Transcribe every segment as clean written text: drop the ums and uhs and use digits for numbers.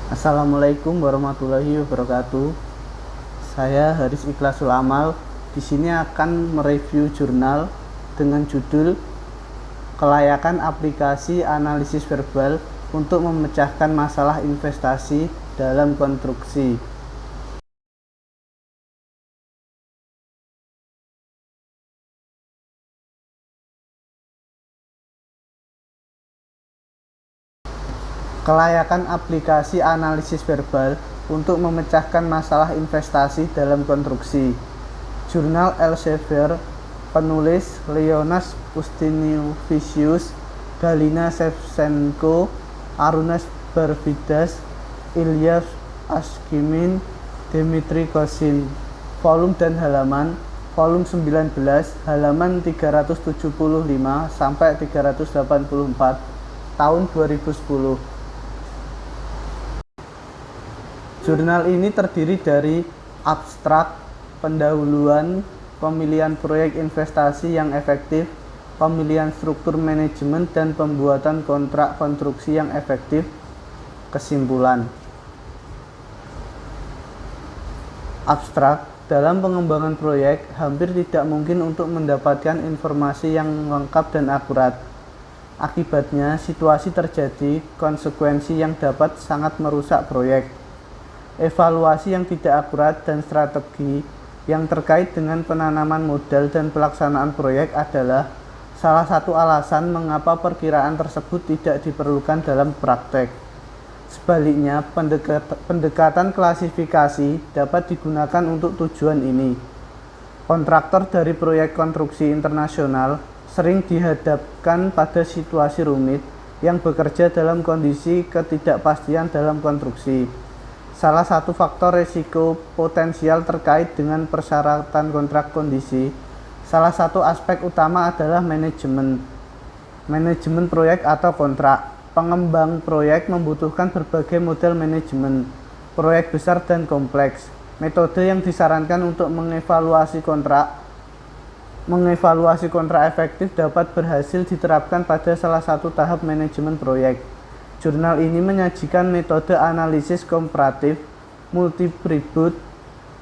Assalamualaikum warahmatullahi wabarakatuh. Saya Haris Ikhlasul Amal. Di sini akan mereview jurnal dengan judul Kelayakan Aplikasi Analisis Verbal untuk Memecahkan Masalah Investasi dalam Konstruksi. Kelayakan aplikasi analisis verbal untuk memecahkan masalah investasi dalam konstruksi. Jurnal Elsevier, penulis Leonas Ustiniuvicius, Galina Shevchenko, Arunas Barvidas, Ilya Ashkimin, Dmitry Kosin. Volume dan halaman, volume 19, halaman 375 sampai 384, tahun 2010. Jurnal ini terdiri dari abstrak, pendahuluan, pemilihan proyek investasi yang efektif, pemilihan struktur manajemen, dan pembuatan kontrak konstruksi yang efektif. Kesimpulan. Abstrak, dalam pengembangan proyek, hampir tidak mungkin untuk mendapatkan informasi yang lengkap dan akurat. Akibatnya, situasi terjadi, konsekuensi yang dapat sangat merusak proyek. Evaluasi yang tidak akurat dan strategi yang terkait dengan penanaman modal dan pelaksanaan proyek adalah salah satu alasan mengapa perkiraan tersebut tidak diperlukan dalam praktek. Sebaliknya, pendekatan klasifikasi dapat digunakan untuk tujuan ini. Kontraktor dari proyek konstruksi internasional sering dihadapkan pada situasi rumit yang bekerja dalam kondisi ketidakpastian dalam konstruksi. Salah satu faktor risiko potensial terkait dengan persyaratan kontrak kondisi. Salah satu aspek utama adalah manajemen proyek atau kontrak. Pengembang proyek membutuhkan berbagai model manajemen proyek besar dan kompleks. Metode yang disarankan untuk mengevaluasi kontrak efektif dapat berhasil diterapkan pada salah satu tahap manajemen proyek. Jurnal ini menyajikan metode analisis komparatif, multipribut,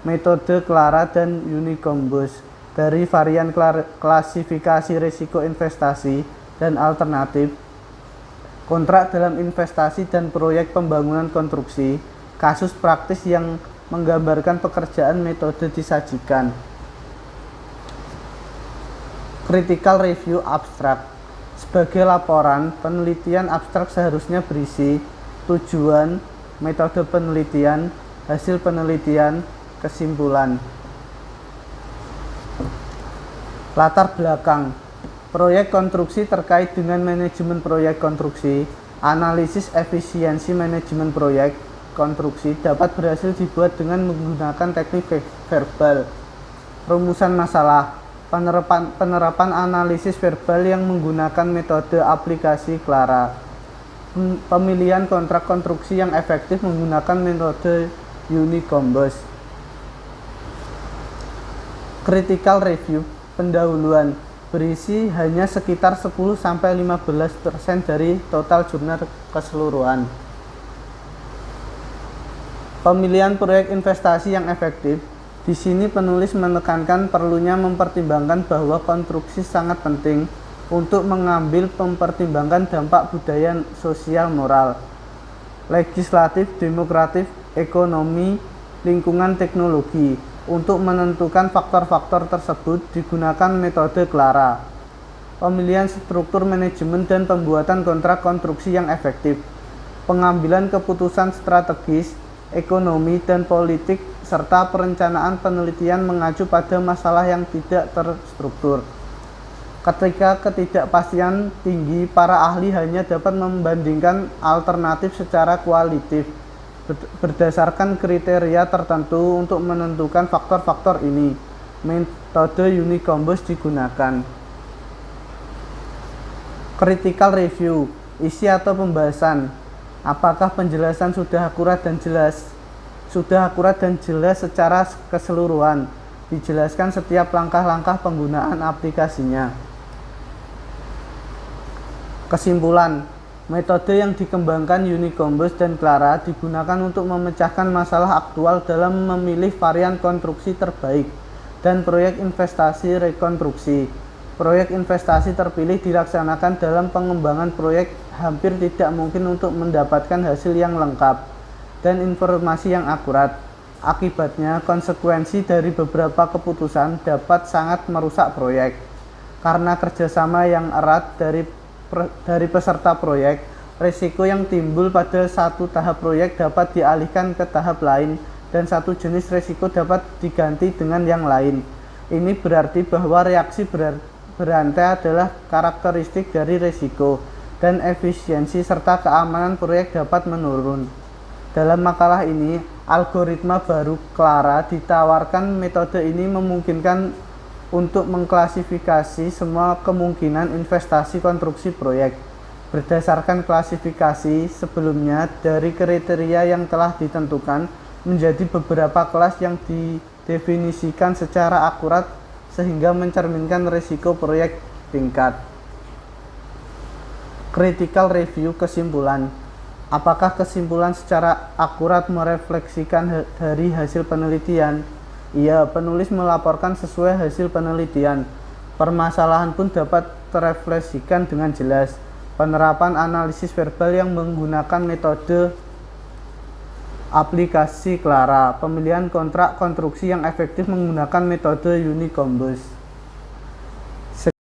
metode Clara, dan Unikombos dari varian klasifikasi risiko investasi dan alternatif, kontrak dalam investasi dan proyek pembangunan konstruksi, kasus praktis yang menggambarkan pekerjaan metode disajikan. Critical Review Abstract. Sebagai laporan, penelitian abstrak seharusnya berisi tujuan, metode penelitian, hasil penelitian, kesimpulan. Latar belakang. Proyek konstruksi terkait dengan manajemen proyek konstruksi. Analisis efisiensi manajemen proyek konstruksi dapat berhasil dibuat dengan menggunakan teknik verbal. Rumusan masalah. Penerapan analisis verbal yang menggunakan metode aplikasi Clara. Pemilihan kontrak konstruksi yang efektif menggunakan metode Unikombos. Critical Review pendahuluan berisi hanya sekitar 10-15% dari total jurnal keseluruhan. Pemilihan proyek investasi yang efektif. Di sini penulis menekankan perlunya mempertimbangkan bahwa konstruksi sangat penting untuk mengambil mempertimbangkan dampak budaya sosial moral, legislatif, demokratif, ekonomi, lingkungan, teknologi. Untuk menentukan faktor-faktor tersebut digunakan metode Clara. Pemilihan struktur manajemen dan pembuatan kontrak konstruksi yang efektif. Pengambilan keputusan strategis, ekonomi, dan politik, serta perencanaan penelitian mengacu pada masalah yang tidak terstruktur. Ketika ketidakpastian tinggi, para ahli hanya dapat membandingkan alternatif secara kualitatif berdasarkan kriteria tertentu untuk menentukan faktor-faktor ini. Metode Unikombos digunakan. Critical Review, isi atau pembahasan. Apakah penjelasan sudah akurat dan jelas secara keseluruhan? Dijelaskan setiap langkah-langkah penggunaan aplikasinya. Kesimpulan, Metode yang dikembangkan Unikombus dan Clara digunakan untuk memecahkan masalah aktual dalam memilih varian konstruksi terbaik dan proyek investasi rekonstruksi. Proyek investasi terpilih dilaksanakan dalam pengembangan proyek hampir tidak mungkin untuk mendapatkan hasil yang lengkap dan informasi yang akurat. Akibatnya, konsekuensi dari beberapa keputusan dapat sangat merusak proyek. Karena kerjasama yang erat dari peserta proyek, risiko yang timbul pada satu tahap proyek dapat dialihkan ke tahap lain dan satu jenis risiko dapat diganti dengan yang lain. Ini berarti bahwa reaksi berantai adalah karakteristik dari risiko dan efisiensi serta keamanan proyek dapat menurun. Dalam makalah ini, algoritma baru Clara ditawarkan. Metode ini memungkinkan untuk mengklasifikasi semua kemungkinan investasi konstruksi proyek berdasarkan klasifikasi sebelumnya dari kriteria yang telah ditentukan menjadi beberapa kelas yang didefinisikan secara akurat sehingga mencerminkan risiko proyek tingkat. Critical review. Kesimpulan. Apakah kesimpulan secara akurat merefleksikan dari hasil penelitian? Iya, penulis melaporkan sesuai hasil penelitian. Permasalahan pun dapat terefleksikan dengan jelas. Penerapan analisis verbal yang menggunakan metode aplikasi Clara. Pemilihan kontrak konstruksi yang efektif menggunakan metode Unikombus.